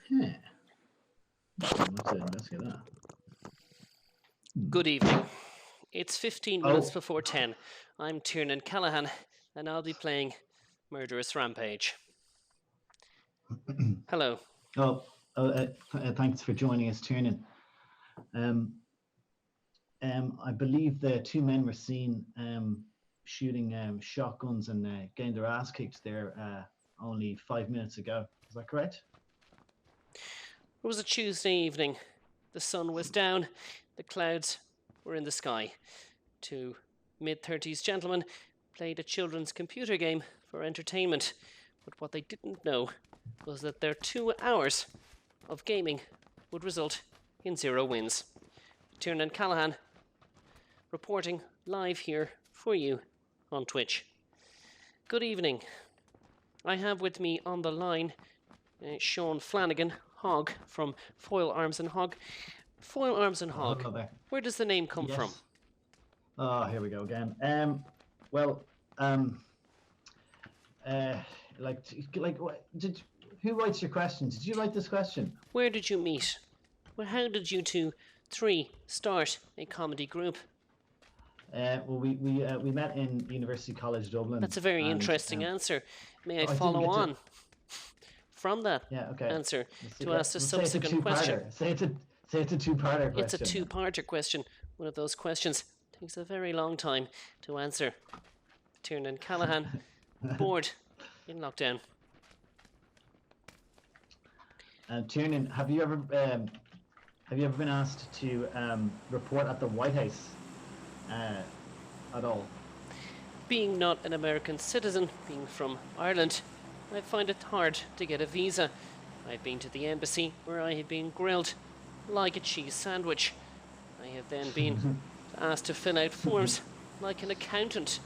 Yeah. Let's investigate that. Good evening. It's 15 minutes before 10. I'm Tiernan Callahan, and I'll be playing Murderous Rampage. Hello. Thanks for joining us, Tiernan. I believe the two men were seen shooting shotguns and getting their ass kicked there only 5 minutes ago. Is that correct? It was a Tuesday evening. The sun was down. The clouds were in the sky. Two mid-30s gentlemen played a children's computer game for entertainment. But what they didn't know was that their 2 hours of gaming would result in 0 wins. Tiernan Callahan reporting live here for you on Twitch. Good evening. I have with me on the line Sean Flanagan, Hog, from Foil Arms and Hog. Foil Arms and Hog, where does the name come from? Oh, here we go again. Who writes your question? Did you write this question? Where did you meet? Well, how did you three start a comedy group? We met in University College Dublin. That's a very interesting answer. May I follow on from that answer to ask a subsequent question? Say it's a two-parter question. It's a two-parter question. One of those questions takes a very long time to answer. Tiernan Callahan, bored in lockdown. Tiernan, have you ever been asked to report at the White House at all? Being not an American citizen, being from Ireland, I find it hard to get a visa. I've been to the embassy where I have been grilled like a cheese sandwich. I have then been asked to fill out forms like an accountant.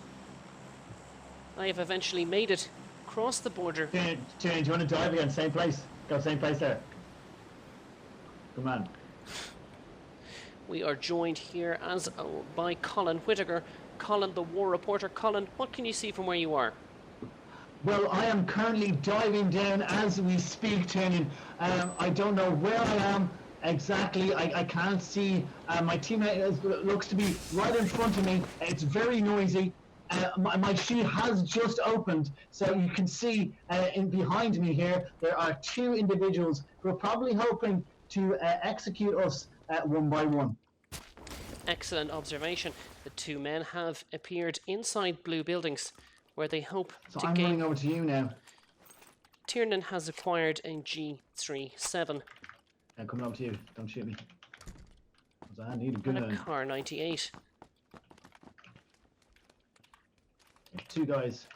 I have eventually made it across the border. Tiernan, do you want to dive again? Same place. Go same place there. Come on. We are joined here by Colin Whittaker. Colin, the war reporter. Colin, what can you see from where you are? Well, I am currently diving down as we speak, Tiernan. I don't know where I am exactly. I can't see. My teammate looks to be right in front of me. It's very noisy. My sheet has just opened, so you can see behind me here, there are 2 individuals who are probably hoping to execute us one by one. Excellent observation. The 2 men have appeared inside blue buildings where they hope to I'm running over to you now. Tiernan has acquired a G37. I'm coming over to you. Don't shoot me. I need a gun. And a Car 98. 2 guys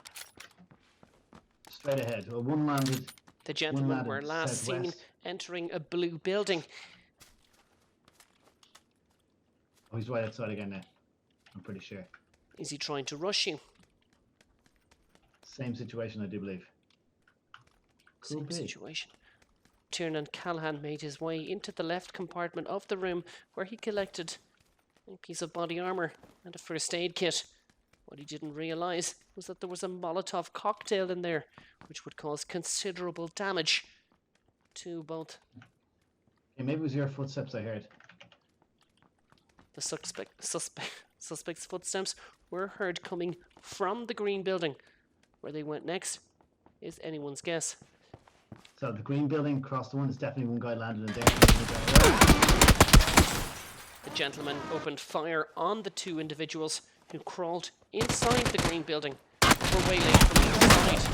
straight ahead. Well, one landed. The gentlemen were last seen entering a blue building. Oh, he's right outside again now. I'm pretty sure. Is he trying to rush you? Same situation, I do believe. Same situation. Tiernan Callahan made his way into the left compartment of the room where he collected a piece of body armor and a first aid kit. What he didn't realize was that there was a Molotov cocktail in there, which would cause considerable damage to both. Okay, maybe it was your footsteps I heard. The suspect's footsteps were heard coming from the green building. Where they went next is anyone's guess. So the green building across the one is definitely one guy landed in there. The gentleman opened fire on the 2 individuals who crawled inside the green building were waylaid from the inside.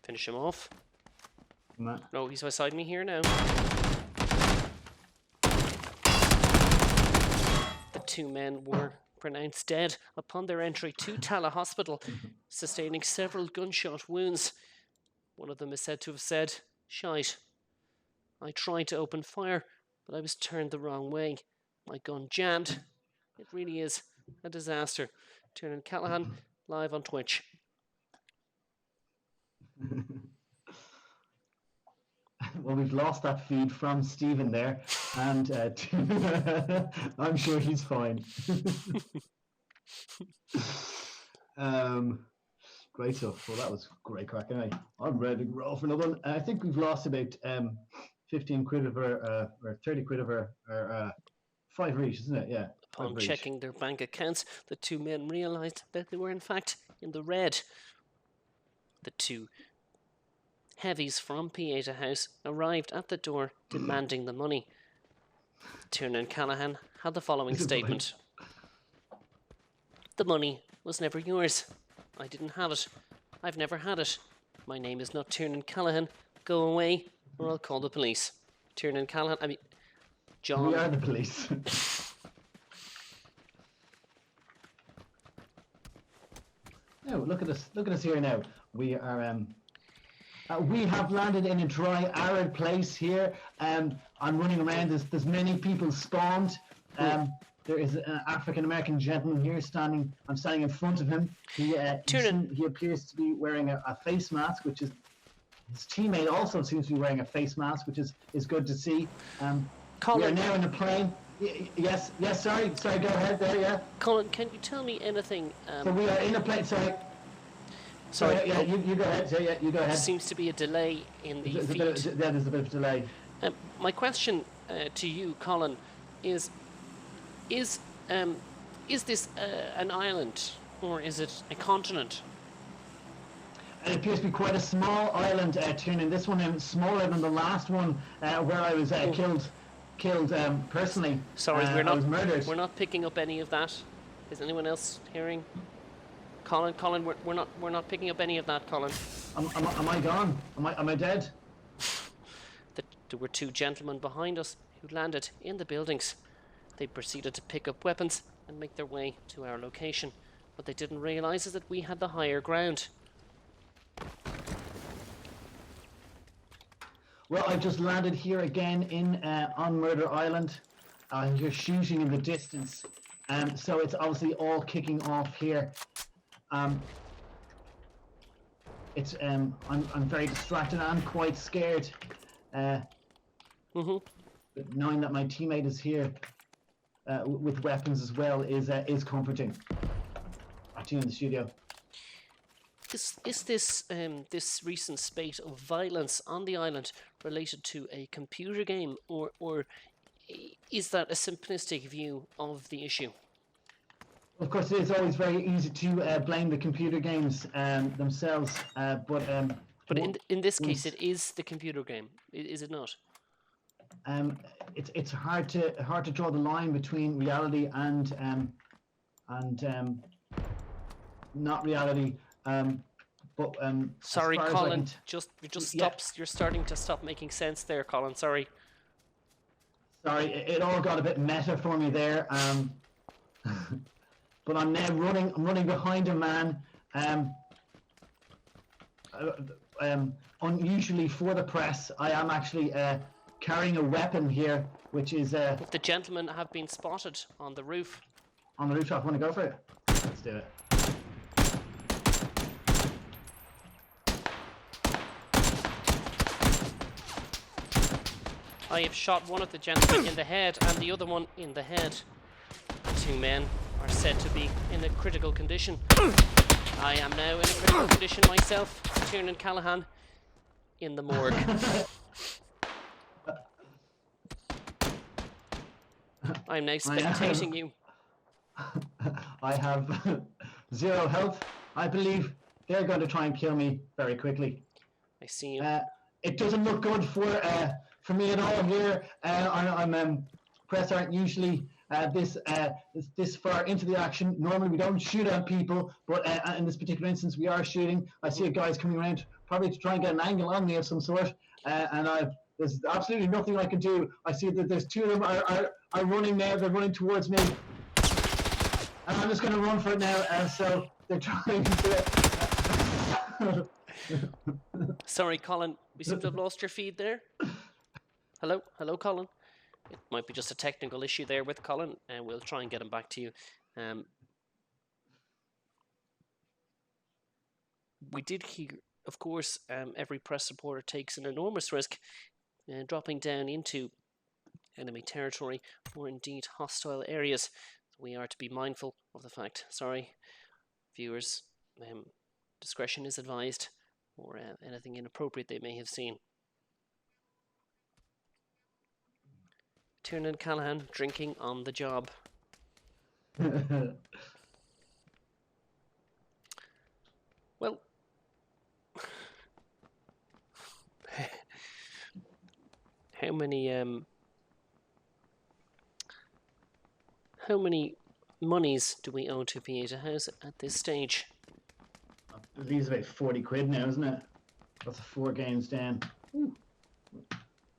Finish him off. No, he's beside me here now. The 2 men were pronounced dead upon their entry to Tala Hospital, sustaining several gunshot wounds. One of them is said to have said, "Shite. I tried to open fire, but I was turned the wrong way. My gun jammed." It really is a disaster. Tiernan Callahan, live on Twitch. Well, we've lost that feed from Stephen there, and I'm sure he's fine. Great stuff. Well, that was great crack. Anyway, I'm ready to roll for another one. I think we've lost about 15 quid of our, or 30 quid of our five each, isn't it? Yeah. Upon checking their bank accounts, the two men realised that they were in fact in the red. The two heavies from FAHs arrived at the door demanding the money. Tiernan Callahan had the following statement. The money was never yours. I didn't have it. I've never had it. My name is not Tiernan Callahan. Go away or I'll call the police. Tiernan Callahan, John. We are the police. No, look at us. Look at us here now. We are we have landed in a dry, arid place here. I'm running around. There's many people spawned. There is an African American gentleman here standing. I'm standing in front of him. He appears to be wearing a face mask, which is his teammate also seems to be wearing a face mask, which is good to see. Colin, we are now in a plane. Yes. Sorry. Go ahead. There. Yeah. Colin, can you tell me anything? So we are in a plane. Sorry. Yeah, you go ahead. Yeah, you go ahead. Seems to be a delay in the feed. There's a bit of a delay. My question to you, Colin, is this an island or is it a continent? It appears to be quite a small island, Tiernan. This one is smaller than the last one where I was killed personally. Sorry, I was murdered. We're not picking up any of that. Is anyone else hearing? Colin, we're not picking up any of that, Colin. Am I gone? Am I dead? There were two gentlemen behind us who landed in the buildings. They proceeded to pick up weapons and make their way to our location. What they didn't realise is that we had the higher ground. Well, I just landed here again on Murder Island. I hear shooting in the distance. So it's obviously all kicking off here. I'm very distracted. I'm quite scared. Knowing that my teammate is here with weapons as well is comforting. Back to you in the studio. Is this recent spate of violence on the island related to a computer game, or is that a simplistic view of the issue? Of course, it is always very easy to blame the computer games themselves, but in this case, it is the computer game, is it not? It's hard to draw the line between reality and not reality. Sorry, Colin. You're starting to stop making sense there, Colin. Sorry. Sorry, it all got a bit meta for me there. But I'm now running behind a man. Unusually for the press, I am actually carrying a weapon here, which is. If the gentlemen have been spotted on the roof. On the rooftop, want to go for it? Let's do it. I have shot one of the gentlemen in the head and the other one in the head. The two men are said to be in a critical condition. I am now in a critical condition myself. Tiernan Callahan in the morgue. I'm now spectating you. I have 0 health. I believe they're going to try and kill me very quickly. I see you. It doesn't look good for me at all here. Press aren't usually this far into the action. Normally we don't shoot at people, but in this particular instance we are shooting. I see a guy's coming around, probably to try and get an angle on me of some sort, and there's absolutely nothing I can do. I see that there's two of them are running now. They're running towards me, and I'm just going to run for it now. So they're trying to. Sorry, Colin. We seem to have lost your feed there. Hello, Colin. It might be just a technical issue there with Colin, and we'll try and get him back to you. We did hear, of course, every press reporter takes an enormous risk dropping down into enemy territory or indeed hostile areas. We are to be mindful of the fact, viewers, discretion is advised, or anything inappropriate they may have seen. Tiernan Callahan drinking on the job. Well, how many monies do we owe to FAHns at this stage? I believe it's about 40 quid now, isn't it? That's 4 games down. Ooh.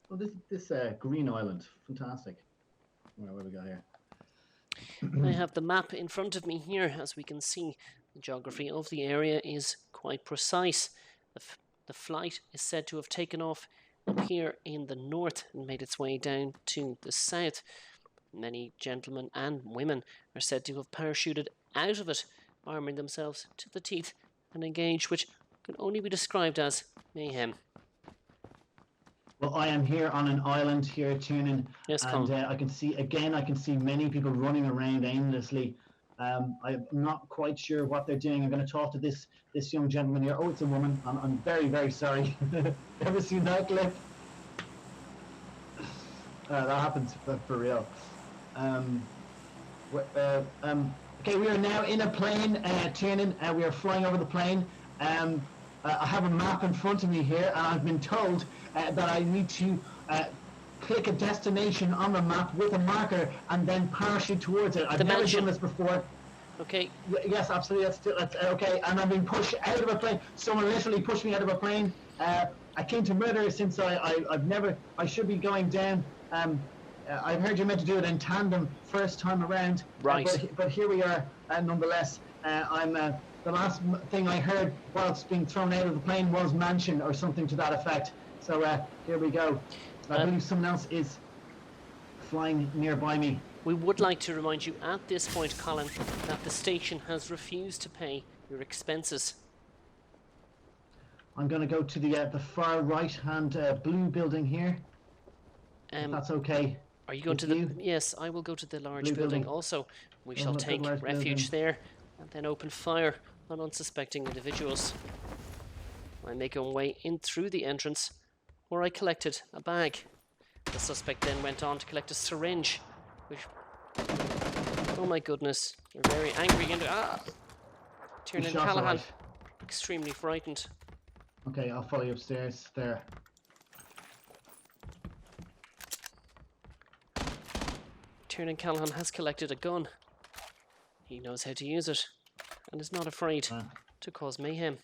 Oh, this green island, fantastic. What have we got here? I have the map in front of me here. As we can see, the geography of the area is quite precise. The flight is said to have taken off up here in the north and made its way down to the south. Many gentlemen and women are said to have parachuted out of it, arming themselves to the teeth and engaged, which can only be described as mayhem. Well, I am here on an island here at Tiernan, Yes, and I can see many people running around aimlessly. I'm not quite sure what they're doing. I'm going to talk to this young gentleman here. Oh, it's a woman. I'm very, very sorry. Ever seen that clip? That happens for real. Okay, we are now in a plane, Tiernan. We are flying over the plane. I have a map in front of me here, and I've been told that I need to click a destination on the map with a marker and then parachute towards it. I've never done this before. Okay. Yes, absolutely. That's okay. And I'm being pushed out of a plane. Someone literally pushed me out of a plane. I came to murder since I should be going down. I've heard you're meant to do it in tandem first time around. Right. But here we are, nonetheless. The last thing I heard whilst being thrown out of the plane was mansion or something to that effect. So here we go. I believe someone else is flying nearby me. We would like to remind you at this point, Colin, that the station has refused to pay your expenses. I'm going to go to the far right-hand blue building here. If that's okay. Are you going to the... Yes, I will go to the large blue building also. We shall take refuge there and then open fire on unsuspecting individuals. I make my way in through the entrance, where I collected a bag. The suspect then went on to collect a syringe, which... Oh my goodness, you're very angry and... Tiernan Callahan, extremely frightened. Okay, I'll follow you upstairs. There. Tiernan Callahan has collected a gun. He knows how to use it, and is not afraid to cause mayhem.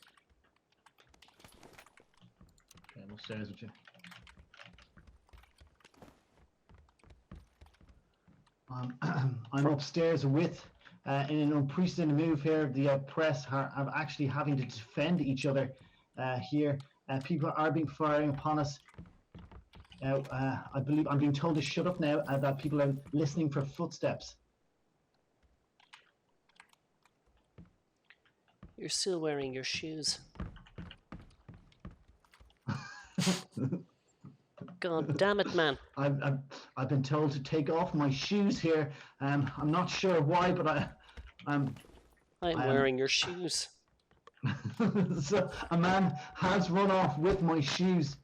Okay, I'm upstairs with you. I'm upstairs with, in an unprecedented move here, the press are actually having to defend each other here. People are being firing upon us. I believe I'm being told to shut up now, that people are listening for footsteps. You're still wearing your shoes. God damn it, man. I've been told to take off my shoes here. I'm not sure why, but I'm wearing your shoes. So a man has run off with my shoes.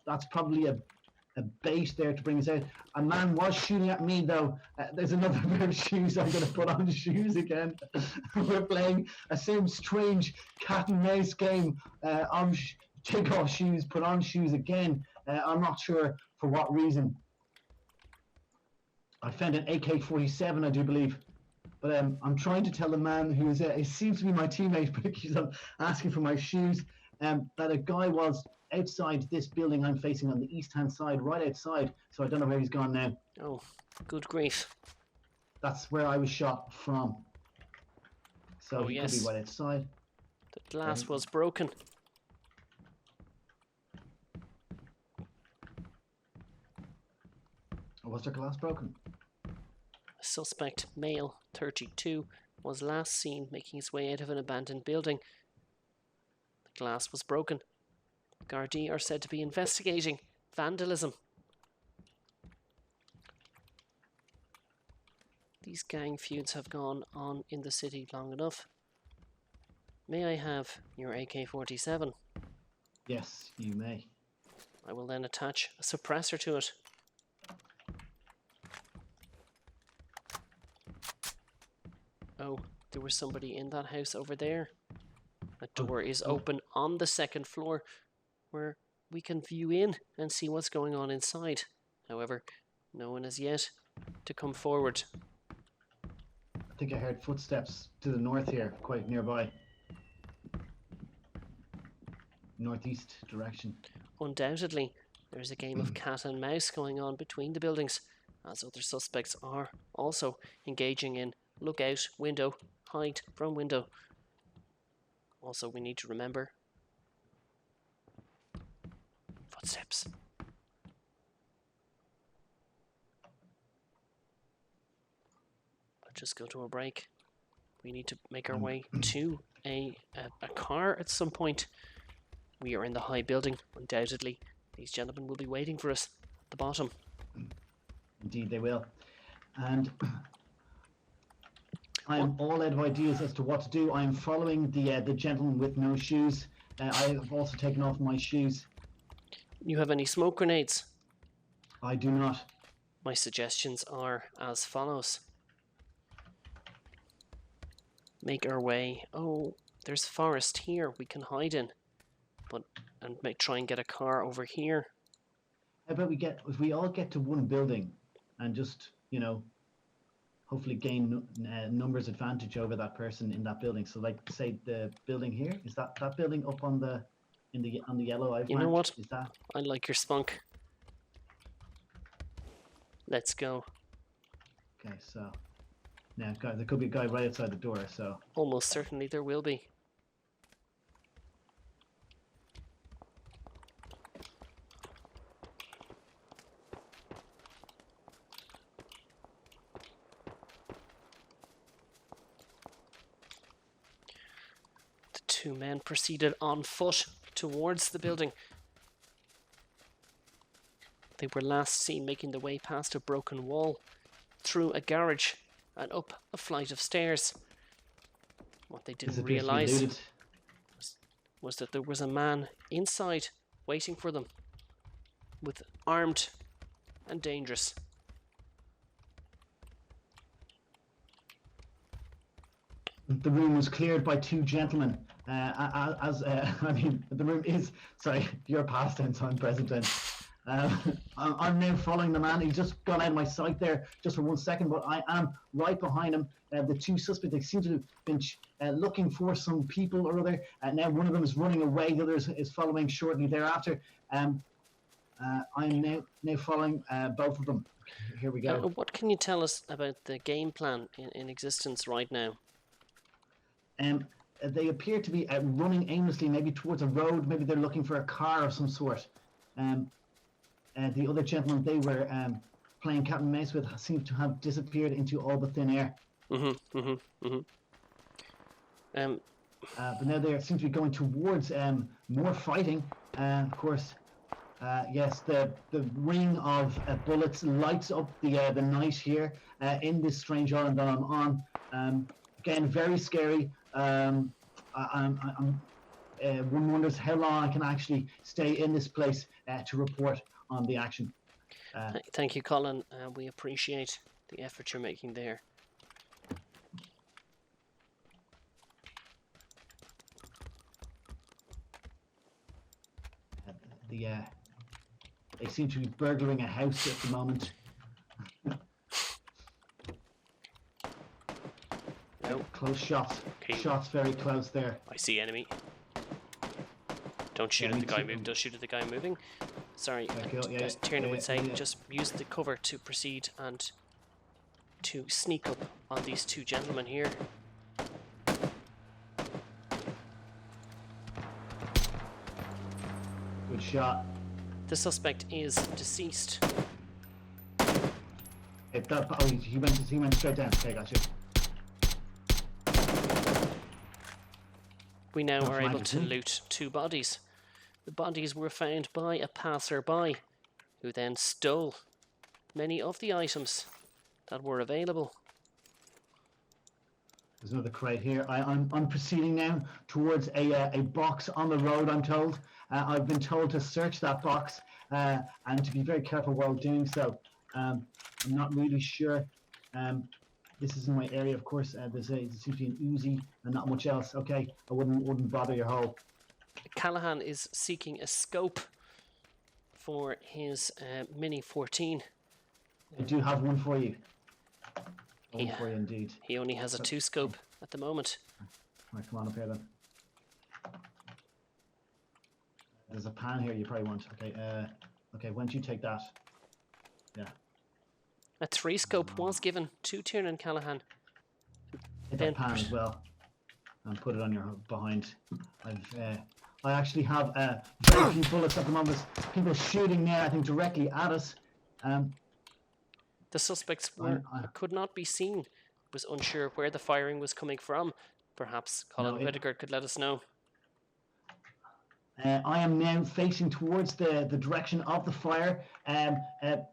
That's probably a bait there to bring us out. A man was shooting at me though. There's another pair of shoes. I'm going to put on shoes again. We're playing a same strange cat and mouse game. Take off shoes, put on shoes again. I'm not sure for what reason. I found an AK-47, I do believe. But I'm trying to tell the man who seems to be my teammate, but he keeps on asking for my shoes, that a guy was outside this building I'm facing on the east-hand side, right outside. So I don't know where he's gone now. Oh, good grief. That's where I was shot from. So he could be right outside. The glass was broken. Was their glass broken? A suspect, male, 32, was last seen making his way out of an abandoned building. The glass was broken. Gardaí are said to be investigating vandalism. These gang feuds have gone on in the city long enough. May I have your AK-47? Yes, you may. I will then attach a suppressor to it. Oh, there was somebody in that house over there. A door is open on the second floor where we can view in and see what's going on inside. However, no one has yet to come forward. I think I heard footsteps to the north here, quite nearby. Northeast direction. Undoubtedly, there's a game of cat and mouse going on between the buildings, as other suspects are also engaging in look out, window, hide from window. Also, we need to remember footsteps. Let's just go to a break. We need to make our way to a car at some point. We are in the high building, undoubtedly. These gentlemen will be waiting for us at the bottom. Indeed they will. And I am all out of ideas as to what to do. I am following the gentleman with no shoes. I have also taken off my shoes. You have any smoke grenades? I do not. My suggestions are as follows. Make our way. Oh, there's forest here we can hide in. And try and get a car over here. How about if we all get to one building and just, you know, hopefully gain numbers advantage over that person in that building. So like say the building here, is that building up on the yellow I've You know what? Is that? I like your spunk. Let's go. Okay, so now there could be a guy right outside the door, so Almost certainly there will be. Two men proceeded on foot towards the building. They were last seen making their way past a broken wall, through a garage, and up a flight of stairs. What they didn't realise was that there was a man inside waiting for them, with armed and dangerous. The room was cleared by two gentlemen. I mean, the room is, sorry, you're past tense, I'm present tense. I'm now following the man. He's just gone out of my sight there just for 1 second, but I am right behind him. The two suspects, they seem to have been looking for some people or other. Now one of them is running away, the other is following shortly thereafter. I'm now following both of them. Here we go. What can you tell us about the game plan in existence right now? They appear to be running aimlessly, maybe towards a road. Maybe they're looking for a car of some sort. The other gentleman they were playing cat and mouse with seems to have disappeared into all but thin air. But now they seem to be going towards more fighting. Of course, yes, the ring of bullets lights up the night here in this strange island that I'm on. Again, very scary. One wonders how long I can actually stay in this place to report on the action. Thank you, Colin. We appreciate the effort you're making there. They seem to be burglaring a house at the moment. Close shots. Okay. Shots very close there. I see enemy. Don't shoot at the guy moving. Don't shoot at the guy moving. Sorry, as Tiernan would say, just use the cover to proceed and to sneak up on these two gentlemen here. Good shot. The suspect is deceased. He went straight down. Okay, gotcha. We now are able to loot two bodies. The bodies were found by a passerby who then stole many of the items that were available. There's another crate here. I'm proceeding now towards a box on the road, I'm told. I've been told to search that box and to be very careful while doing so. I'm not really sure. This isn't my area, of course. There seems to be an Uzi and not much else. Okay, I wouldn't bother your hole. Callahan is seeking a scope for his Mini 14. I do have one for you. One for you indeed. He only has a 2-scope at the moment. Right, come on up here then. There's a pan here you probably want. Okay, okay, why don't you take that? Yeah. A 3-scope was given to Tiernan Callahan. Take that pan as well and put it on your behind. I actually have very few bullets at the moment. People shooting now, I think, directly at us. The suspects could not be seen. It was unsure where the firing was coming from. Perhaps Colin Whittaker could let us know. I am now facing towards the direction of the fire.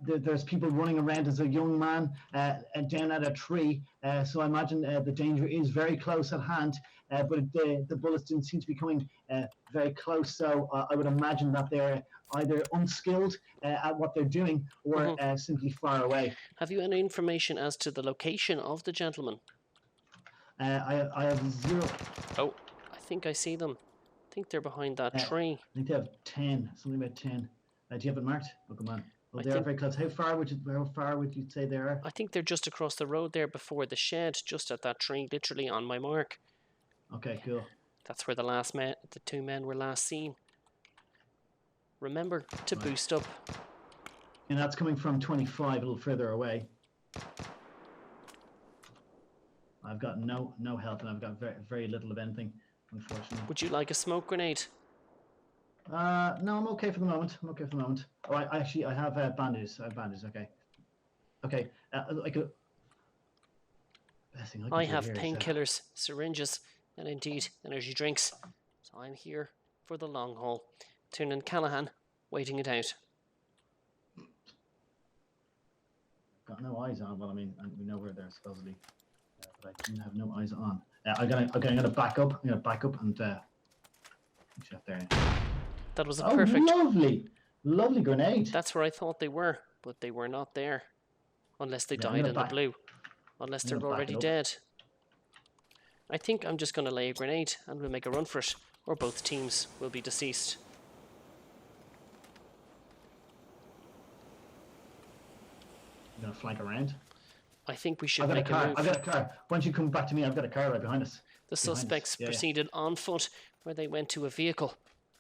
There's people running around. There's a young man down at a tree. So I imagine the danger is very close at hand. But the bullets didn't seem to be coming very close. So I would imagine that they're either unskilled at what they're doing or simply far away. Have you any information as to the location of the gentleman? I have 0. Oh, I think I see them. I think they're behind that tree. I think they have 10, something about 10. Do you have it marked? Oh, come on. Oh, they are very close. How far would you say they are? I think they're just across the road there before the shed, just at that tree, literally on my mark. Okay, cool. That's where the 2 men were last seen. Remember to boost up. And that's coming from 25, a little further away. I've got no health, and I've got very little of anything, unfortunately. Would you like a smoke grenade? No, I'm okay for the moment. Oh, I have bandages. I have bandages. Okay. Okay. I have painkillers, syringes, and indeed energy drinks. So I'm here for the long haul. Tiernan Callahan waiting it out. Got no eyes on. Well, I mean, we know where they're supposedly, but I do have no eyes on. I'm gonna back up. I'm gonna back up and shut there. That was a perfect. Lovely grenade. That's where I thought they were, but they were not there, unless they died in the blue, unless they're already dead. I think I'm just gonna lay a grenade and we'll make a run for it, or both teams will be deceased. You gonna flank around? I think we should make a move. I've got a car. Why don't you come back to me? I've got a car right behind us. The suspects proceeded on foot, where they went to a vehicle.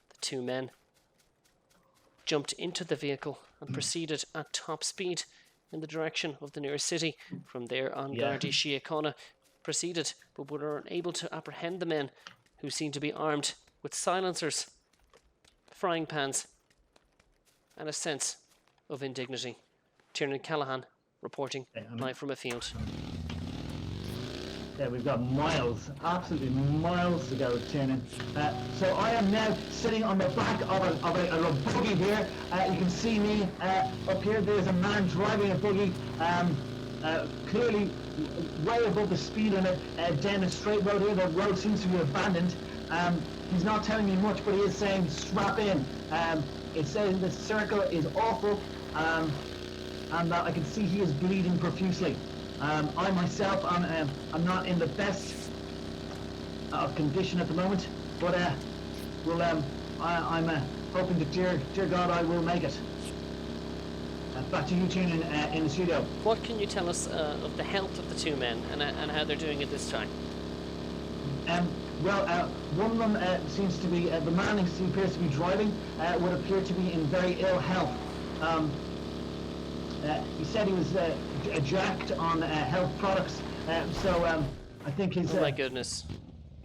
The 2 men jumped into the vehicle and proceeded at top speed in the direction of the nearest city. From there on, Gardaí Síochána proceeded, but were unable to apprehend the men, who seemed to be armed with silencers, frying pans, and a sense of indignity. Tiernan Callahan reporting live from a field. Yeah, we've got miles, absolutely miles to go, Tiernan. So I am now sitting on the back of a buggy here. You can see me up here. There's a man driving a buggy, clearly way above the speed limit, down a straight road here. The road seems to be abandoned. He's not telling me much, but he is saying strap in. It's saying the circle is awful, and I can see he is bleeding profusely. I myself, I'm not in the best of condition at the moment, but I'm hoping that dear God I will make it. Back to you, Tiernan, in the studio. What can you tell us of the health of the 2 men and how they're doing at this time? Well, one of them seems to be, the man who appears to be driving would appear to be in very ill health. He said he was jacked on health products, so I think his... oh my goodness.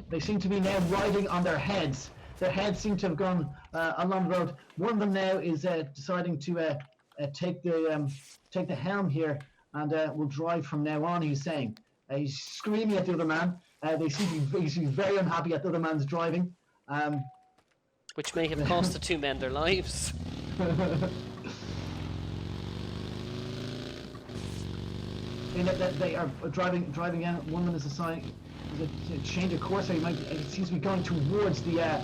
They seem to be now riding on their heads. Their heads seem to have gone along the road. One of them now is deciding to take the helm here and will drive from now on, he's saying. He's screaming at the other man. They seem to be very unhappy at the other man's driving. Which may have cost the 2 men their lives. they are driving in. One minute is a sign. There's a change of course. It seems to be going towards the.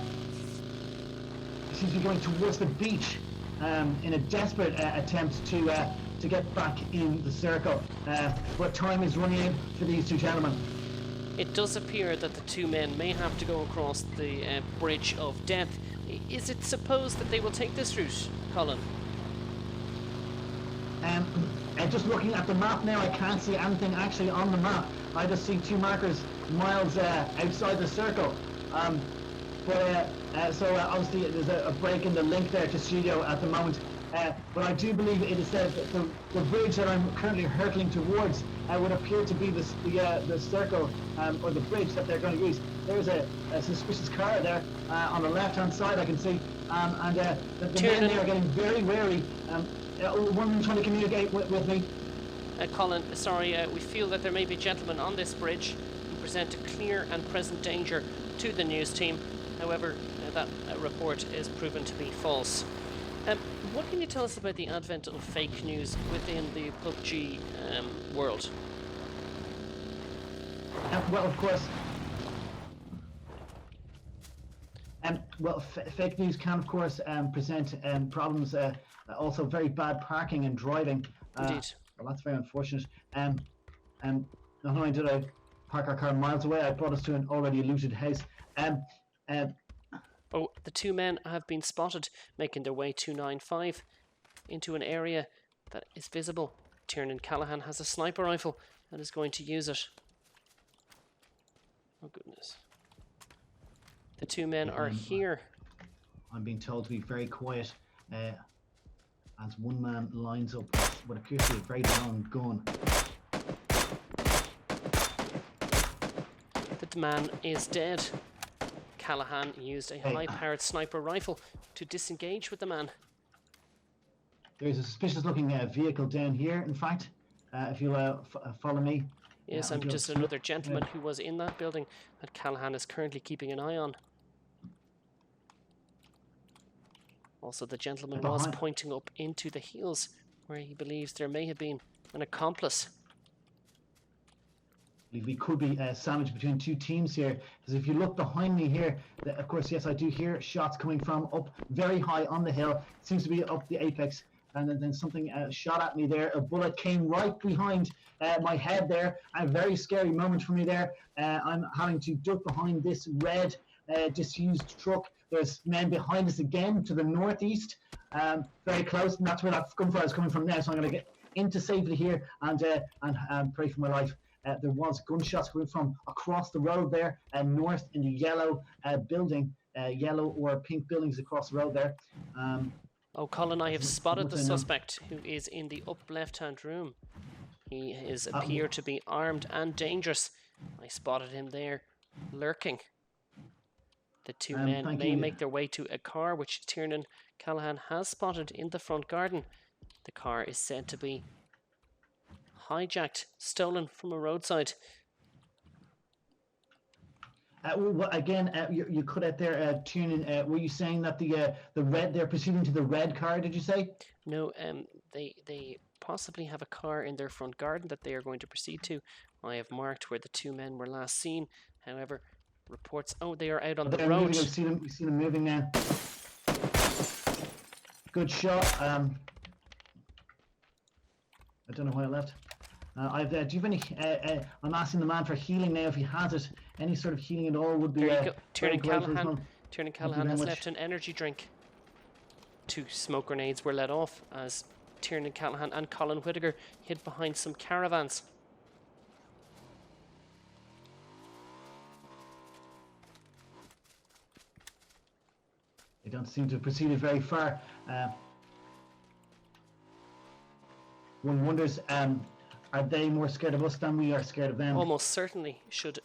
Seems to be going towards the beach in a desperate attempt to get back in the circle. But time is running out for these two gentlemen. It does appear that the two men may have to go across the Bridge of Death. Is it supposed that they will take this route, Colin? Just looking at the map now, I can't see anything actually on the map. I just see two markers miles outside the circle. So obviously there's a break in the link there to studio at the moment. But I do believe it is that the bridge that I'm currently hurtling towards would appear to be the circle or the bridge that they're going to use. There's a suspicious car there on the left-hand side, I can see, and the men there are getting very wary. One of them trying to communicate with me. Colin, sorry, we feel that there may be gentlemen on this bridge who present a clear and present danger to the news team. However, that report is proven to be false. What can you tell us about the advent of fake news within the PUBG world? Well, of course. Fake news can, of course, present problems. Also, very bad parking and driving. Indeed. Well, that's very unfortunate. Not only did I park our car miles away, I brought us to an already looted house. Oh, the two men have been spotted making their way 295 into an area that is visible. Tiernan Callahan has a sniper rifle and is going to use it. Oh goodness. The two men are here. I'm being told to be very quiet as one man lines up what appears to be a very long gun. The man is dead. Callahan used a high-powered sniper rifle to disengage with the man. There's a suspicious-looking vehicle down here, in fact, if you follow me. Yes, I'm just another gentleman who was in that building that Callahan is currently keeping an eye on. Also, the gentleman was pointing up into the hills where he believes there may have been an accomplice. We could be sandwiched between two teams here, because if you look behind me here, of course, yes, I do hear shots coming from up very high on the hill. It seems to be up the apex, and then something shot at me there. A bullet came right behind my head there. A very scary moment for me there. I'm having to duck behind this red disused truck. There's men behind us again to the northeast, very close, and that's where that gunfire is coming from now. So I'm going to get into safety here and pray for my life. There was gunshots coming from across the road there, north in the yellow building, yellow or pink buildings across the road there. Oh, Colin, I have spotted the suspect who is in the up left-hand room. He appeared to be armed and dangerous. I spotted him there, lurking. The two men may make their way to a car which Tiernan Callahan has spotted in the front garden. The car is said to be hijacked, stolen from a roadside. You cut out there, Tiernan. Were you saying that the red, they're proceeding to the red car? Did you say? No, they possibly have a car in their front garden that they are going to proceed to. I have marked where the two men were last seen. However, reports. Oh, they are out on the road. We've seen them moving now. Good shot. I don't know why I left. Do you have any? I'm asking the man for healing now. If he has it, any sort of healing at all would be. There you go. Tiernan Callahan has left an energy drink. 2 smoke grenades were let off as Tiernan Callahan and Colin Whittaker hid behind some caravans. They don't seem to have proceeded very far. One wonders, are they more scared of us than we are scared of them? Almost certainly. Should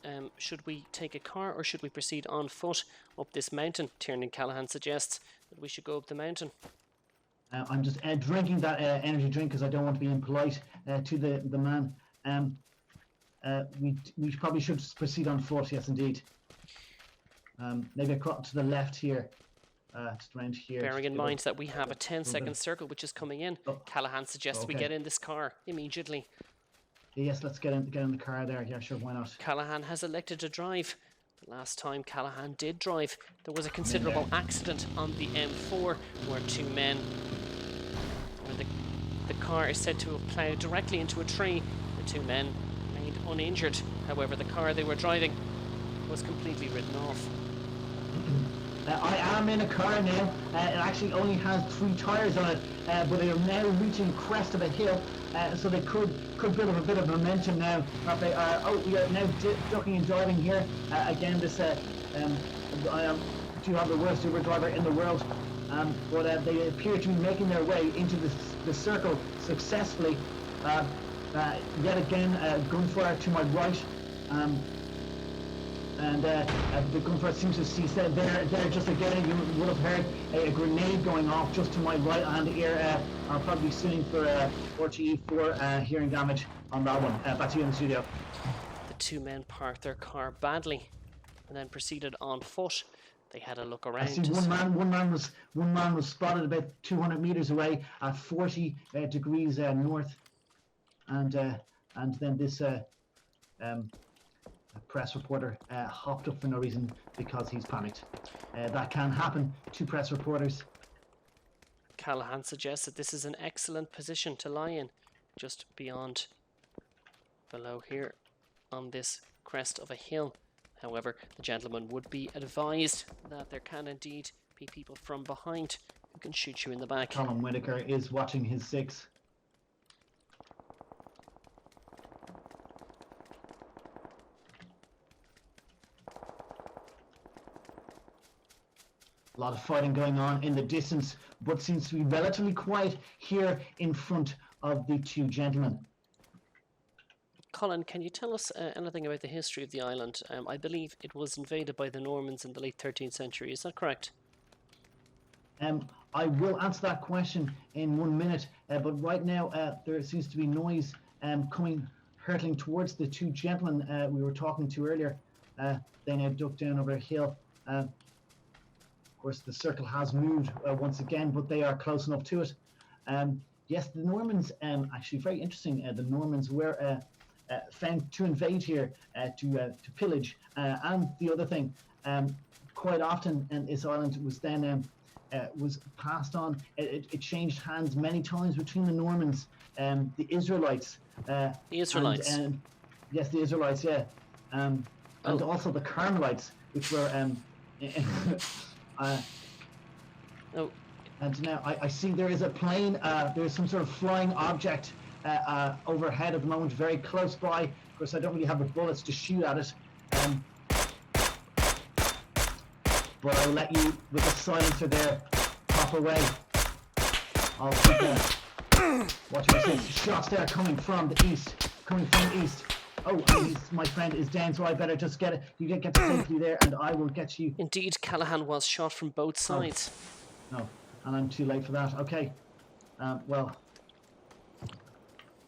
we take a car or should we proceed on foot up this mountain? Tiernan Callahan suggests that we should go up the mountain. I'm just drinking that energy drink because I don't want to be impolite to the man. We probably should proceed on foot, yes indeed. Maybe across to the left here. Just around here. Bearing in mind that we have a 10-second circle which is coming in, Callahan suggests we get in this car immediately. Yes, let's get in the car there. Yeah, sure, why not? Callahan has elected to drive. The last time Callahan did drive, there was a considerable accident on the M4 where two men, where the car is said to have ploughed directly into a tree. The two men remained uninjured. However, the car they were driving was completely written off. I am in a car now. It actually only has 3 tyres on it, but they are now reaching the crest of a hill, so they could build up a bit of momentum now. They are, we are now ducking and diving here. Again, this I do have the worst Uber driver in the world, but they appear to be making their way into the circle successfully. Yet again, gunfire to my right. And the gunfire seems to cease there. Just again, you would have heard a grenade going off just to my right hand ear. I'll probably be suing for RTE for hearing damage on that one. Back to you in the studio. The two men parked their car badly and then proceeded on foot. They had a look around. I see one man was spotted about 200 meters away at 40 degrees north, and then this press reporter hopped up for no reason because he's panicked. That can happen to press reporters. Callahan suggests that this is an excellent position to lie in, just beyond, below here, on this crest of a hill. However, the gentleman would be advised that there can indeed be people from behind who can shoot you in the back. Colin Whitaker is watching his 6. A lot of fighting going on in the distance, but seems to be relatively quiet here in front of the two gentlemen. Colin, can you tell us anything about the history of the island? I believe it was invaded by the Normans in the late 13th century, is that correct? I will answer that question in 1 minute, but right now there seems to be noise hurtling towards the two gentlemen we were talking to earlier. They now ducked down over a hill. Of course, the circle has moved once again, but they are close enough to it. Yes, the Normans, actually very interesting, the Normans were found to invade here, to pillage, and the other thing, quite often this island was then was passed on, it changed hands many times between the Normans, the Israelites. The Israelites? And, yes, the Israelites, yeah. And also the Carmelites, which were... And now I see there is a plane, there's some sort of flying object overhead at the moment, very close by. Of course, I don't really have the bullets to shoot at it. But I'll let you, with the silencer there, pop away. I'll keep watching the shots there coming from the east. Oh, my friend is down, so I better just get it. You get to safety there, and I will get you. Indeed, Callahan was shot from both sides. No, and I'm too late for that. Okay. Well,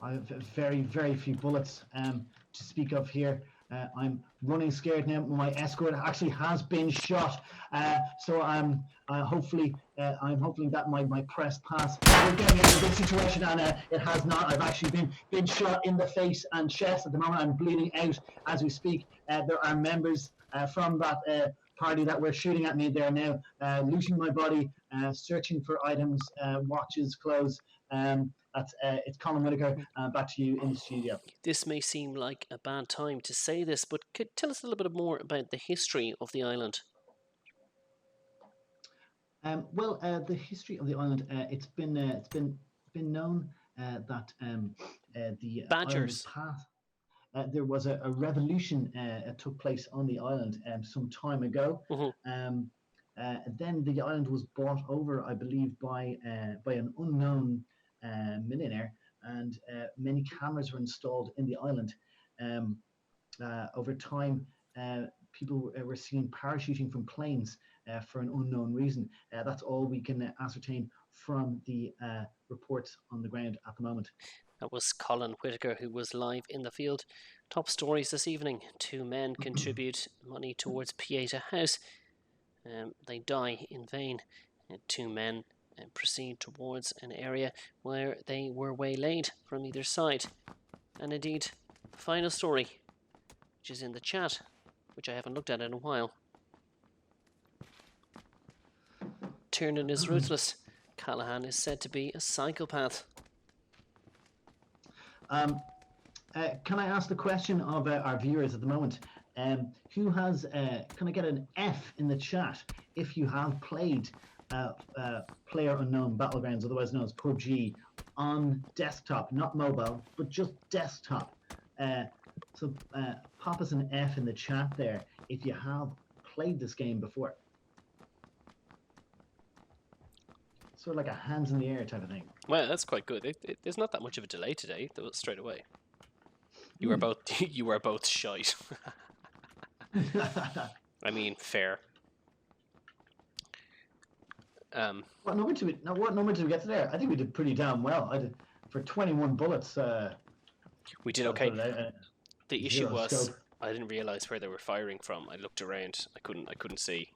I have very, very few bullets to speak of here. I'm running scared now. My escort actually has been shot, so I'm hoping that my press pass will get me in a good situation, and it has not. I've actually been shot in the face and chest. At the moment, I'm bleeding out as we speak. There are members from that party that were shooting at me. They're now looting my body, searching for items, watches, clothes. It's Colin Whitaker. Back to you in the studio. This may seem like a bad time to say this, but could tell us a little bit more about the history of the island? Well, the history of the island, it's been known that the Badgers. There was a revolution took place on the island some time ago. Mm-hmm. Then the island was bought over, I believe, by an unknown millionaire, and many cameras were installed in the island. Over time, people were seen parachuting from planes for an unknown reason. That's all we can ascertain from the reports on the ground at the moment. That was Colin Whitaker, who was live in the field. Top stories this evening. Two men contribute money towards Pieta House. They die in vain. Two men proceed towards an area where they were waylaid from either side. and indeed the final story, which is in the chat, which I haven't looked at in a while. Tiernan is ruthless. Callahan is said to be a psychopath. Can I ask the question of our viewers at the moment? Who has, can I get an F in the chat if you have played PlayerUnknown Battlegrounds, otherwise known as PUBG, on desktop, not mobile, but just desktop? So pop us an F in the chat there if you have played this game before. Sort of like a hands in the air type of thing. Well, that's quite good. There's not that much of a delay today. That was straight away. You are both you are both shite. I mean, fair. What number did we get to there? I think we did pretty damn well. I did for 21 bullets. We did okay. The issue zero was scope. I didn't realize where they were firing from. I looked around. I couldn't see.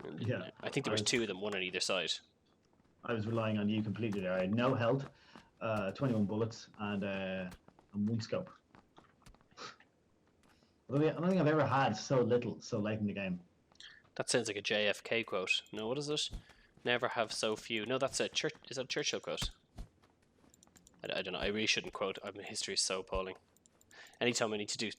And, Yeah, I think there was two of them, one on either side. I was relying on you completely there. I had no health, 21 bullets, and one scope. I don't think I've ever had so little so late in the game. That sounds like a JFK quote. No, what is it? Never have so few. No, that's a Church. Is that a Churchill quote? I don't know. I really shouldn't quote. My history is so appalling. Anytime I need to do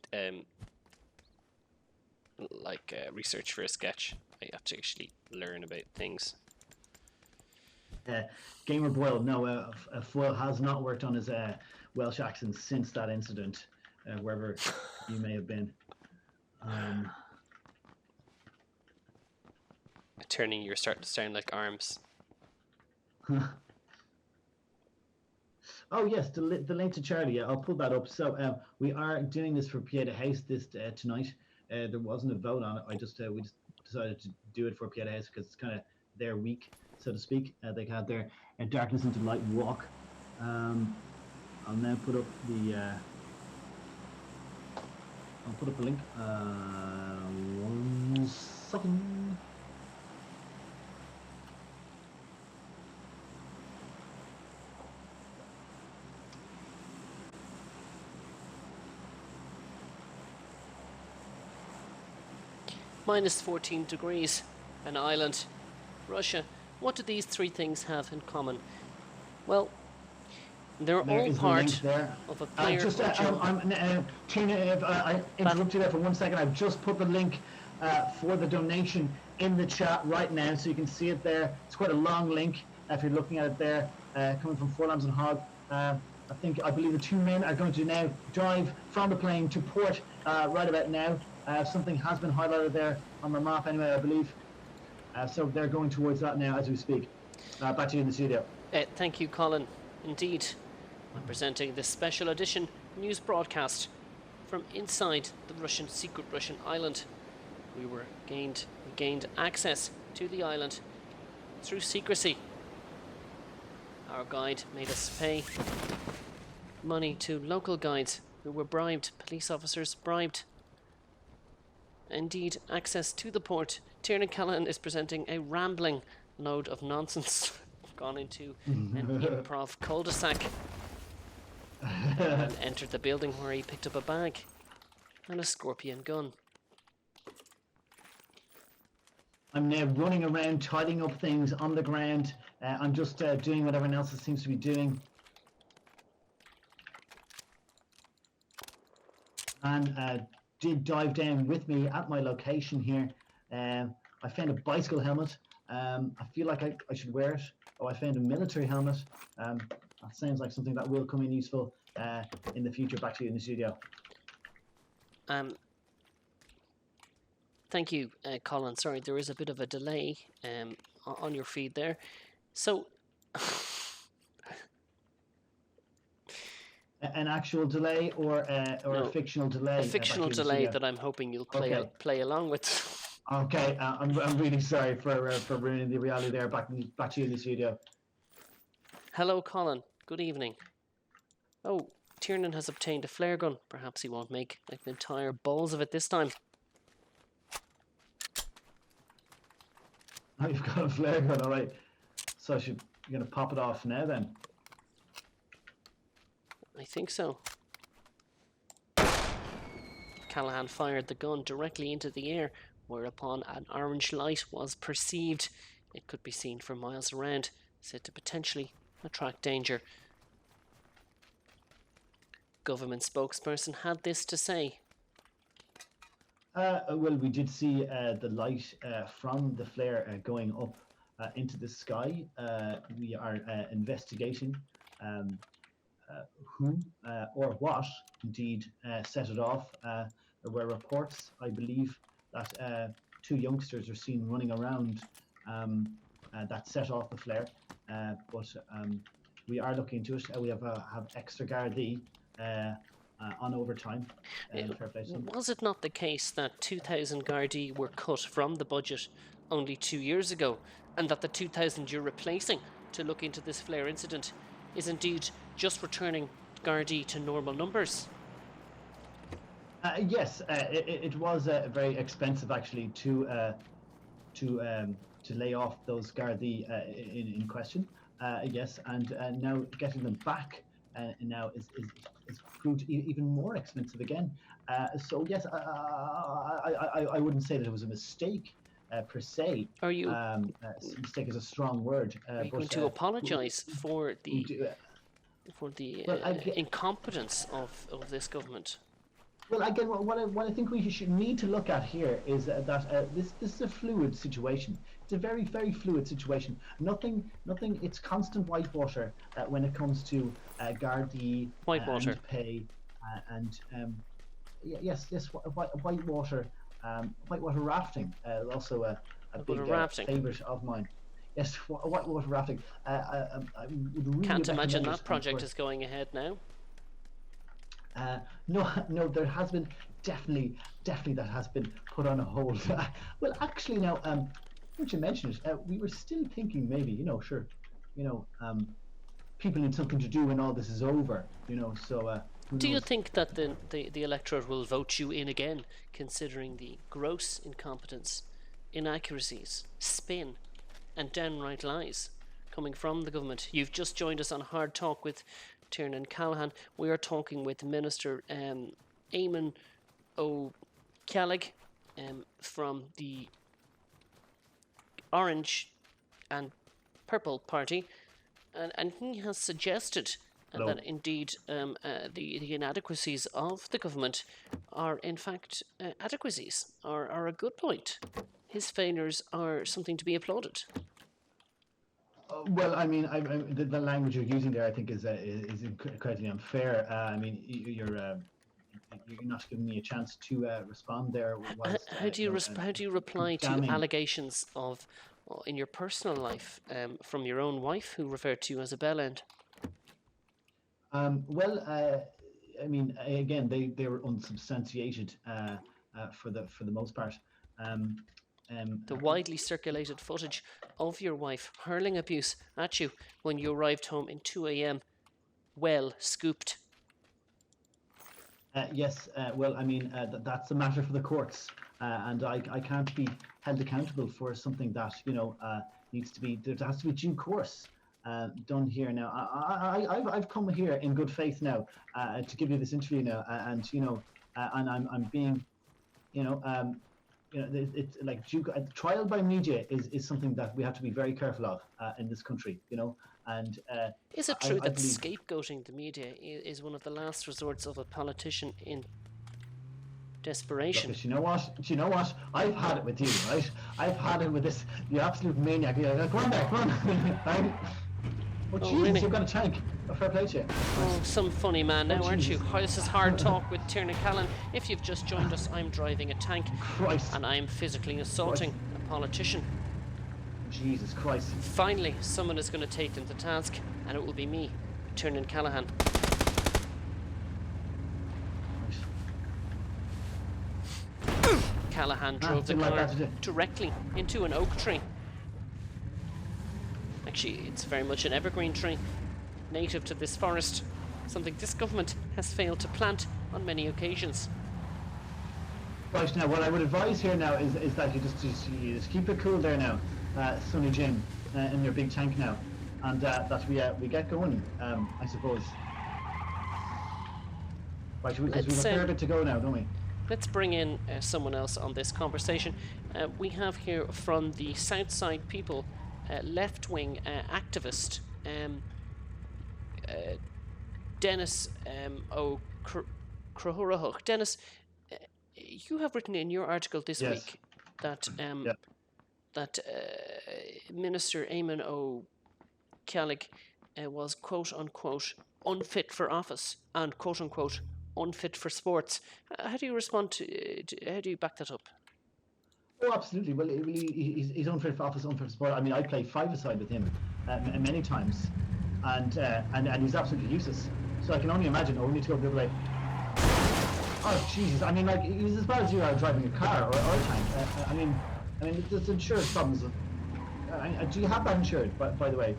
research for a sketch, I have to actually learn about things. Gamer Boyle, no, Foil has not worked on his Welsh accent since that incident, wherever you may have been. Turning, you're starting to sound like Arms. Oh yes, the link to charity. Yeah, I'll pull that up. So we are doing this for FAHs this tonight. There wasn't a vote on it. We just decided to do it for FAHs because it's kind of their week, so to speak. They had their Darkness into Light walk. I'll now put up the. I'll put up the link. 1 second. Minus 14 degrees, an island, Russia. What do these three things have in common? Well, they're all part of a player. Tina, if I interrupt you there for 1 second, I've just put the link for the donation in the chat right now, so you can see it there. It's quite a long link if you're looking at it there, coming from Foil Arms and Hog. I believe the two men are going to now drive from the plane to port right about now. Something has been highlighted there on the map anyway, I believe. So they're going towards that now as we speak. Back to you in the studio. Thank you, Colin. Indeed, I'm presenting this special edition news broadcast from inside the secret Russian island. We gained access to the island through secrecy. Our guide made us pay money to local guides who were bribed, police officers bribed. Indeed, access to the port. Tiernan Callahan is presenting a rambling load of nonsense. Gone into an improv cul-de-sac and entered the building where he picked up a bag and a scorpion gun. I'm now running around tidying up things on the ground. I'm just doing what everyone else seems to be doing. And did dive down with me at my location here. I found a bicycle helmet. I feel like I should wear it. Oh, I found a military helmet. That sounds like something that will come in useful in the future. Back to you in the studio. Thank you, Colin. Sorry, there is a bit of a delay on your feed there. So, an actual delay or a fictional delay? A fictional delay that I'm hoping you'll play along with. Okay, I'm really sorry for ruining the reality there. Back to you in the studio. Hello, Colin. Good evening. Oh, Tiernan has obtained a flare gun. Perhaps he won't make like the entire balls of it this time. Oh, you've got a flare gun, all right. So you're going to pop it off now then? I think so. Callahan fired the gun directly into the air, whereupon an orange light was perceived. It could be seen for miles around, said to potentially attract danger. Government spokesperson had this to say. Well, we did see the light from the flare going up into the sky. We are investigating who or what indeed set it off. There were reports, I believe, that 2 youngsters are seen running around that set off the flare. But we are looking into it. We have extra Gardaí on overtime. Was it not the case that 2,000 Gardaí were cut from the budget only 2 years ago, and that the 2,000 you're replacing to look into this flare incident is indeed just returning Gardaí to normal numbers? Yes, it was very expensive actually to lay off those Gardaí in question. Yes, and now getting them back now is proved even more expensive again. So yes, I wouldn't say that it was a mistake per se. Are you? Mistake is a strong word. Are you going to apologise for the incompetence of this government? Well, again, what I think we need to look at here is that this is a fluid situation. It's a very, very fluid situation. Nothing. It's constant whitewater when it comes to Gardaí whitewater and pay and yes, whitewater rafting. Also a big favourite of mine. Yes, whitewater rafting. I would really can't imagine that project is going ahead now. No, there has been definitely that has been put on a hold. Well, actually, now, once you mention it, we were still thinking maybe, people need something to do when all this is over, So, do you think that the electorate will vote you in again, considering the gross incompetence, inaccuracies, spin, and downright lies coming from the government? You've just joined us on Hard Talk with Tiernan Callahan. We are talking with Minister Eamon O'Callig from the Orange and Purple Party, and he has suggested that indeed the inadequacies of the government are in fact adequacies, are a good point. His failures are something to be applauded. Well, I mean, the language you're using there, I think, is incredibly unfair. I mean, you're not giving me a chance to respond there. How do you reply to allegations of, in your personal life, from your own wife, who referred to you as a bell end? Well, I mean, again, they were unsubstantiated for the most part. The widely circulated footage of your wife hurling abuse at you when you arrived home in 2 a.m. well scooped. Yes, well, I mean, that's a matter for the courts, and I can't be held accountable for something that needs to be. There has to be due course done here now. I've come here in good faith now to give you this interview now, and and I'm being, it's like trial by media is something that we have to be very careful of in this country, And is it true that scapegoating the media is one of the last resorts of a politician in desperation? Look, you know what? I've had it with you, right? I've had it with this, the absolute maniac. Go on back, come on. Right? Oh, Jesus, really? You've got a tank. Fair play to you. Oh, some funny man now, aren't you? This is Hard Talk with Tiernan Callahan. If you've just joined us, I'm driving a tank. Christ. And I'm physically assaulting a politician. Jesus Christ. Finally, someone is going to take them to task, and it will be me, Tiernan Callahan. Callahan drove the car directly into an oak tree. Actually, it's very much an evergreen tree, native to this forest, something this government has failed to plant on many occasions. Right, now what I would advise here now is that you just keep it cool there now, Sonny Jim, in your big tank now, and that we get going, I suppose. Right, because we have a fair bit to go now, don't we? let's bring in someone else on this conversation. We have here from the Southside People, left-wing activist, Dennis O'Crohurahuk. Dennis, you have written in your article this Yes. week that Yeah. that Minister Eamon O'Callig was quote unquote unfit for office and quote unquote unfit for sports. How do you respond to? How do you back that up? Oh, absolutely. Well, he's unfit for office, unfit for sport. I mean, I played five-a-side with him many times, and he's absolutely useless. So I can only imagine. Oh, we need to go the other way. Oh, Jesus! I mean, like, he's as bad as you are driving a car or a tank. I mean, there's insurance problems. Do you have that insured, by the way?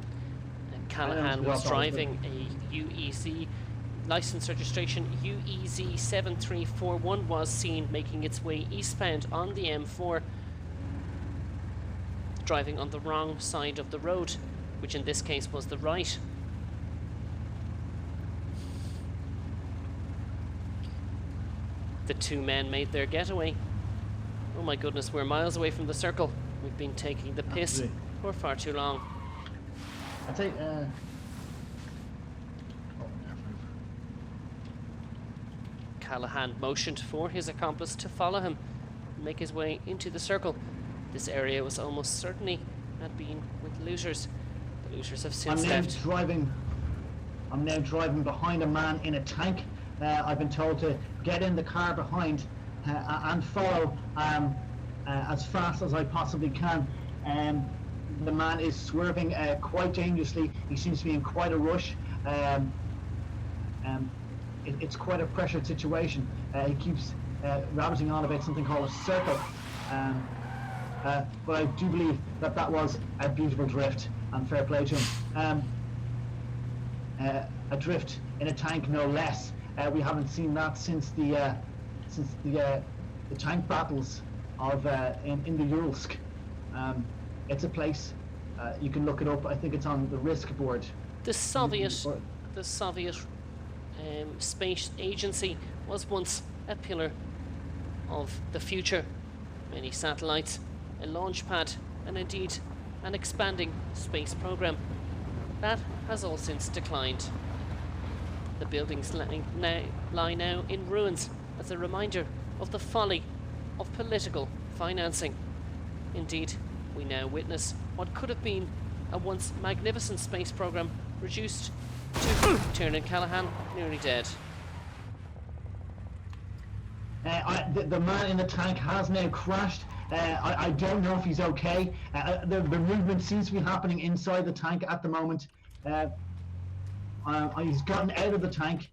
Callahan was driving a UEZ license registration. UEZ 7341 was seen making its way eastbound on the M4, driving on the wrong side of the road, which in this case was the right. The two men made their getaway. Oh my goodness, we're miles away from the circle. We've been taking the piss for far too long. I'd say, Callahan motioned for his accomplice to follow him and make his way into the circle. This area was almost certainly had been with looters. The looters have since left. I'm now driving behind a man in a tank. I've been told to get in the car behind and follow as fast as I possibly can. The man is swerving quite dangerously. He seems to be in quite a rush. It's quite a pressured situation. He keeps rabbiting on about something called a circle. But I do believe that was a beautiful drift, and fair play to him. A drift in a tank, no less. We haven't seen that since the tank battles of in the Uralsk. It's a place you can look it up. I think it's on the risk board. The Soviet space agency was once a pillar of the future. Many satellites, a launch pad, and indeed an expanding space program. That has all since declined. The buildings lie now in ruins as a reminder of the folly of political financing. Indeed, we now witness what could have been a once magnificent space program reduced to Tiernan Callahan nearly dead. The man in the tank has now crashed. I don't know if he's okay. The movement seems to be happening inside the tank at the moment. He's gotten out of the tank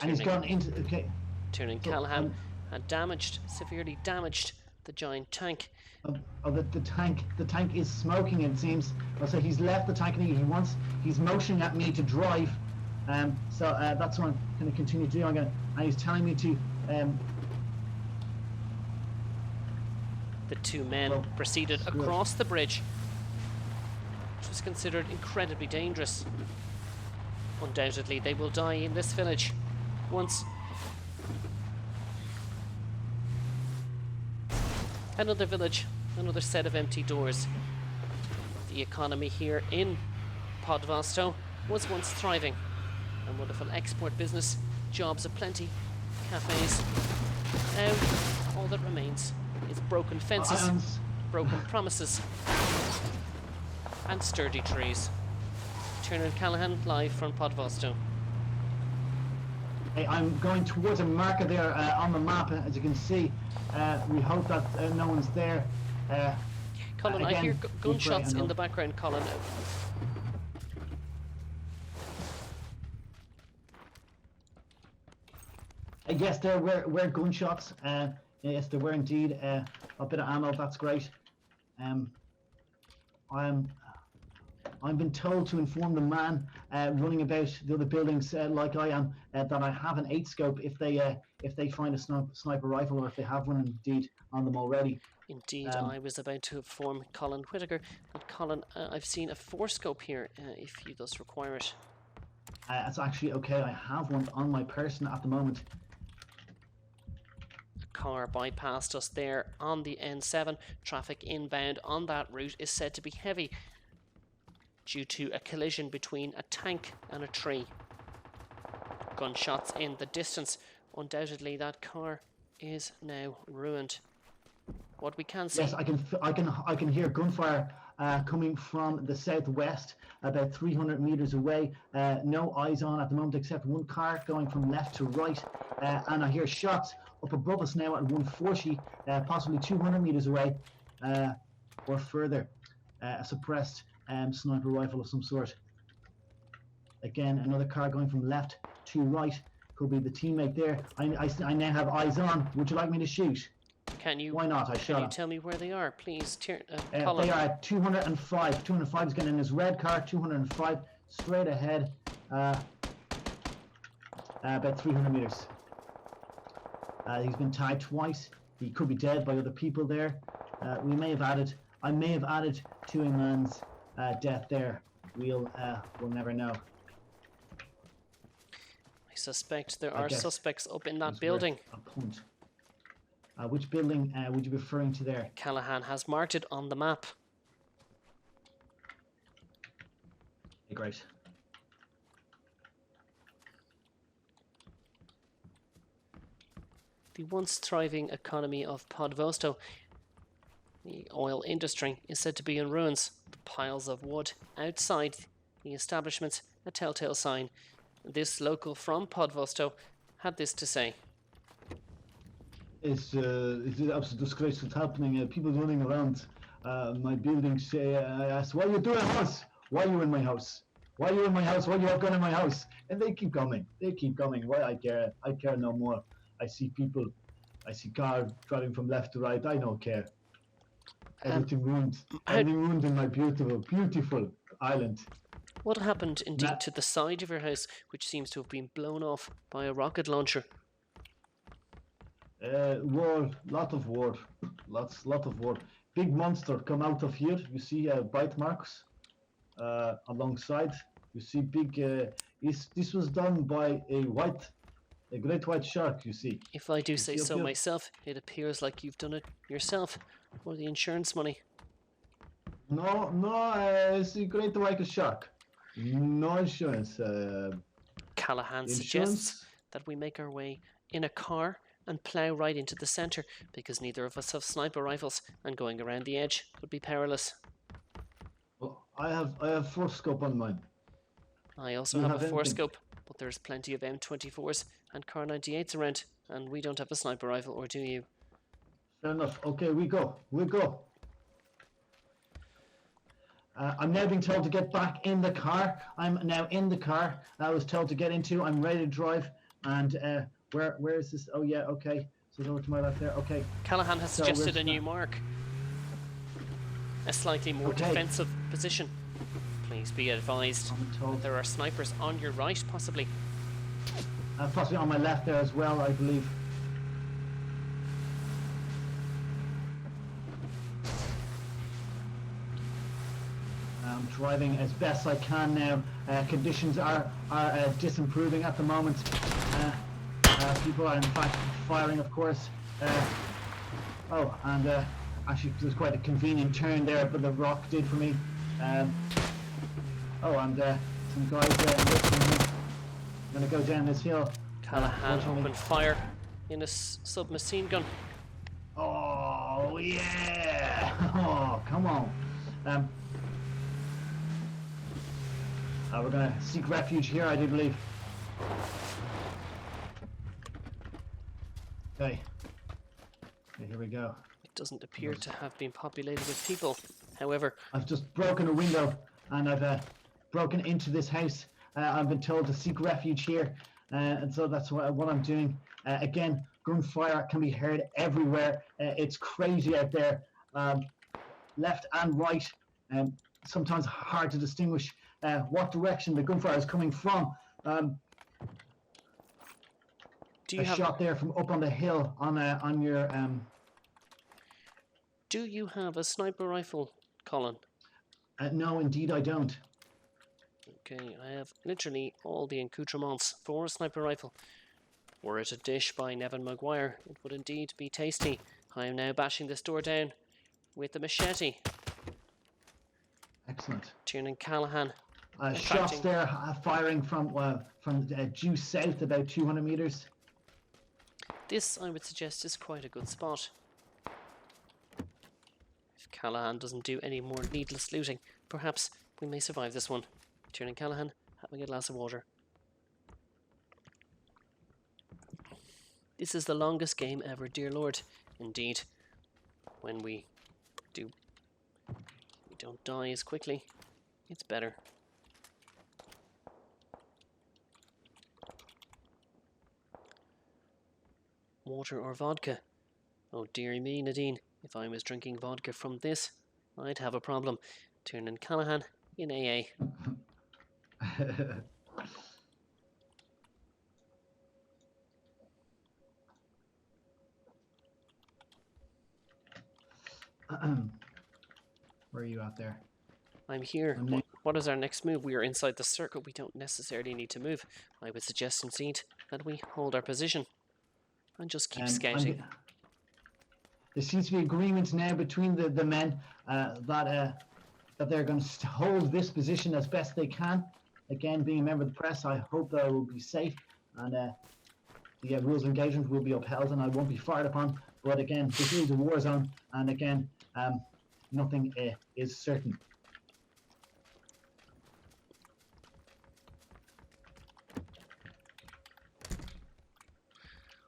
and he's gone into... Okay. Tiernan Callahan had severely damaged the giant tank. The tank is smoking, it seems. So he's left the tank and he's motioning at me to drive. So that's what I'm going to continue to do. And he's telling me to... The two men proceeded across the bridge, which was considered incredibly dangerous. Undoubtedly, they will die in this village once. Another village, another set of empty doors. The economy here in Podvosto was once thriving. A wonderful export business, jobs aplenty, cafes. Now, all that remains is broken fences, broken promises, and sturdy trees. Tiernan Callahan live from Podvosto. Hey, I'm going towards a marker there on the map, as you can see. We hope that no one's there. Colin, again, I hear gunshots in the background, Colin. Yes, there were gunshots. Yes, there were indeed. A bit of ammo, that's great. I've been told to inform the man running about the other buildings like I am that I have an 8-scope if they find a sniper rifle, or if they have one indeed on them already. Indeed, I was about to inform Colin Whittaker, but Colin, I've seen a 4-scope here if you thus require it. That's actually okay. I have one on my person at the moment. car bypassed us there on the N7. Traffic inbound on that route is said to be heavy due to a collision between a tank and a tree. Gunshots in the distance. Undoubtedly, that car is now ruined. What we can see. Yes, I can hear gunfire coming from the southwest, about 300 meters away. No eyes on at the moment, except one car going from left to right, and I hear shots up above us now at 140, possibly 200 meters away, or further. A suppressed sniper rifle of some sort. Again, another car going from left to right. Could be the teammate there. I now have eyes on. Would you like me to shoot? Can you? Why not? Can you tell me where they are, please? They are at 205. 205 is getting in his red car. 205 straight ahead. About 300 meters. He's been tagged twice. He could be dead by other people there. I may have added to a man's death there. We'll never know. I suspect there are suspects up in that building. A punt. Which building would you be referring to there? Callahan has marked it on the map. Okay, great. The once thriving economy of Podvosto, the oil industry, is said to be in ruins. The piles of wood outside the establishments, a telltale sign. This local from Podvosto had this to say. It's an absolute disgrace what's happening. People running around my building say, I ask, why are you doing this? Why are you in my house? Why are you in my house? Why are you have gun in my house? And they keep coming. They keep coming. Why I care? I care no more. I see people. I see cars driving from left to right. I don't care. Everything ruined. Everything ruined in my beautiful, beautiful island. What happened indeed to the side of your house, which seems to have been blown off by a rocket launcher? War, lot of war, lot of war. Big monster come out of here. You see bite marks alongside. You see big. This was done by a great white shark. You see. If I do say so myself, it appears like you've done it yourself for the insurance money. No, it's a great white shark. No insurance. Callahan suggests that we make our way in a car and plough right into the centre, because neither of us have sniper rifles, and going around the edge could be perilous. Well, I have forescope on mine. I also have a forescope, but there's plenty of M24s and Car 98s around, and we don't have a sniper rifle, or do you? Fair enough. Okay, we go. I'm now being told to get back in the car. I'm now in the car. I was told to get into. I'm ready to drive. And where is this? Oh yeah, okay. So it's over to my left there. Okay. Callahan has suggested a new mark. A slightly more defensive position. Please be advised. There are snipers on your right, possibly. Possibly on my left there as well, I believe. I'm driving as best I can now. Conditions are disimproving at the moment. People are in fact firing, of course. Actually there's quite a convenient turn there, but the rock did for me. Some guys listening. I'm gonna go down this hill. Callahan opened fire in a submachine gun. Oh yeah! Oh, come on. We're gonna seek refuge here, I do believe. Okay, here we go. It doesn't appear to have been populated with people. However, I've just broken a window and I've broken into this house. I've been told to seek refuge here, and so that's what I'm doing. Again, gunfire can be heard everywhere. It's crazy out there, left and right, and sometimes hard to distinguish what direction the gunfire is coming from. do you shot there from up on the hill on your. Do you have a sniper rifle, Colin? No, indeed I don't. Okay, I have literally all the accoutrements for a sniper rifle. Were it a dish by Nevin Maguire, it would indeed be tasty. I am now bashing this door down with the machete. Excellent. Tiernan Callahan. Shots there, firing from due south about 200 meters. This, I would suggest, is quite a good spot. If Callahan doesn't do any more needless looting, perhaps we may survive this one. Tiernan Callahan having a glass of water. This is the longest game ever, dear Lord. Indeed, when we don't die as quickly, it's better. Water or vodka? Oh dearie me, Nadine. If I was drinking vodka from this, I'd have a problem. Tiernan Callahan in AA. Where are you out there? I'm here. What is our next move? We are inside the circle. We don't necessarily need to move. I would suggest indeed that we hold our position and just keep scouting. There seems to be agreement now between the men that they're going to hold this position as best they can. Again, being a member of the press, I hope that I will be safe and the rules of engagement will be upheld and I won't be fired upon. But again, this is a war zone, and again, nothing is certain.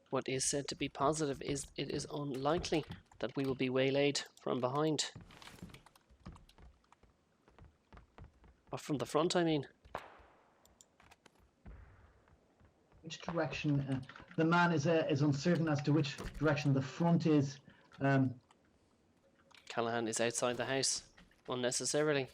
What is said to be positive is it is unlikely that we will be waylaid from behind. Or from the front, I mean. Which direction? The man is uncertain as to which direction the front is. Callahan is outside the house unnecessarily.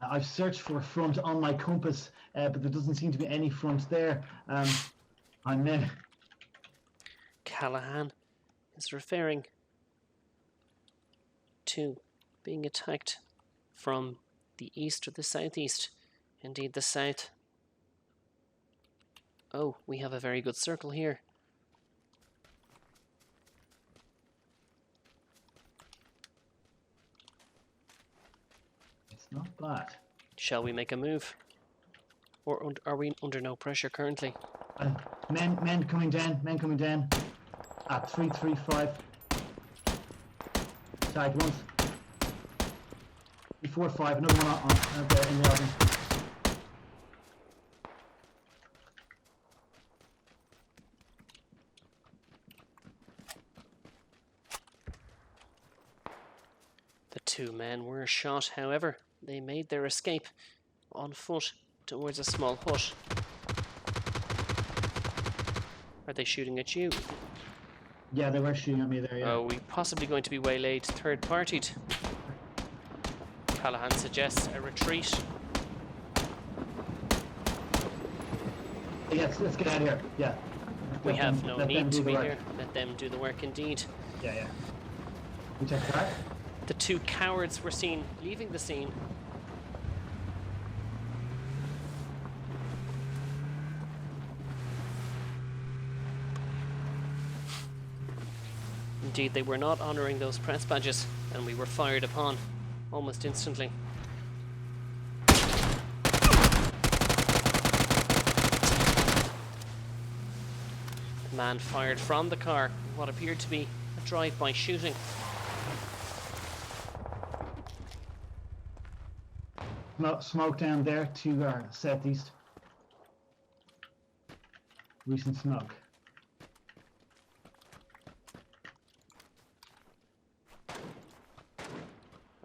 I've searched for a front on my compass, but there doesn't seem to be any front there. I'm Callahan is referring to being attacked from the east or the southeast. Indeed, the south. Oh, we have a very good circle here. It's not bad. Shall we make a move? Or are we under no pressure currently? Men coming down. Men coming down. At 335. Tagged once. 345. Another one on there in the oven. The two men were shot, however, they made their escape on foot towards a small hut. Are they shooting at you? Yeah, they were shooting at me there, yeah. Oh, we possibly going to be waylaid, third-partied. Callahan suggests a retreat. Yes, let's get out of here, yeah. We have no need to be here. Let them do the work indeed. Yeah. We check that. The two cowards were seen leaving the scene. Indeed, they were not honouring those press badges, and we were fired upon almost instantly. The man fired from the car in what appeared to be a drive-by shooting. Smoke down there to our southeast. Recent smoke.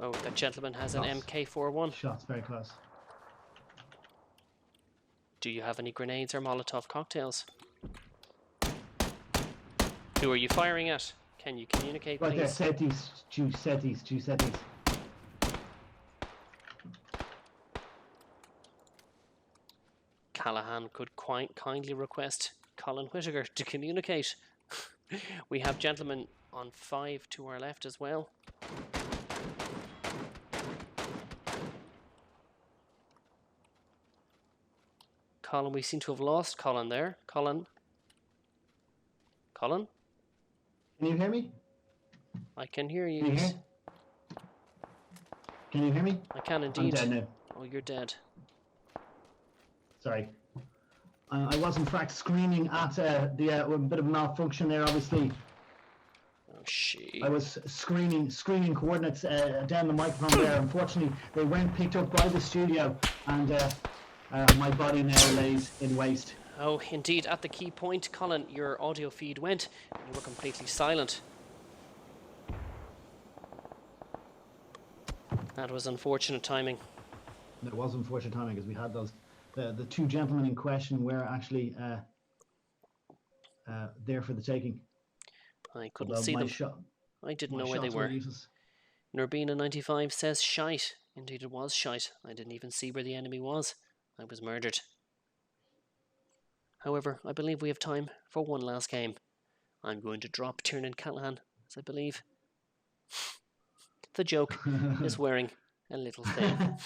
Oh, that gentleman has an MK41. Shots very close. Do you have any grenades or Molotov cocktails? Who are you firing at? Can you communicate, right please? There, southeast, due southeast. Callahan could quite kindly request Colin Whittaker to communicate. We have gentlemen on 5 to our left as well. Colin, we seem to have lost Colin there. Colin? Can you hear me? I can hear you. Can you hear? Can you hear me? I can I'm indeed. dead now. Oh, you're dead. Sorry. I was in fact screaming at a bit of malfunction there, obviously. Oh, shit. I was screaming coordinates down the microphone there. Unfortunately, they weren't picked up by the studio, and my body now lays in waste. Oh, indeed. At the key point, Colin, your audio feed went, and you were completely silent. That was unfortunate timing. It was unfortunate timing because we had those. The two gentlemen in question were actually there for the taking. I couldn't see them. I didn't know where they were. Nurbina95 says shite. Indeed it was shite. I didn't even see where the enemy was. I was murdered. However, I believe we have time for one last game. I'm going to drop Tiernan Callahan, as I believe the joke is wearing a little thin.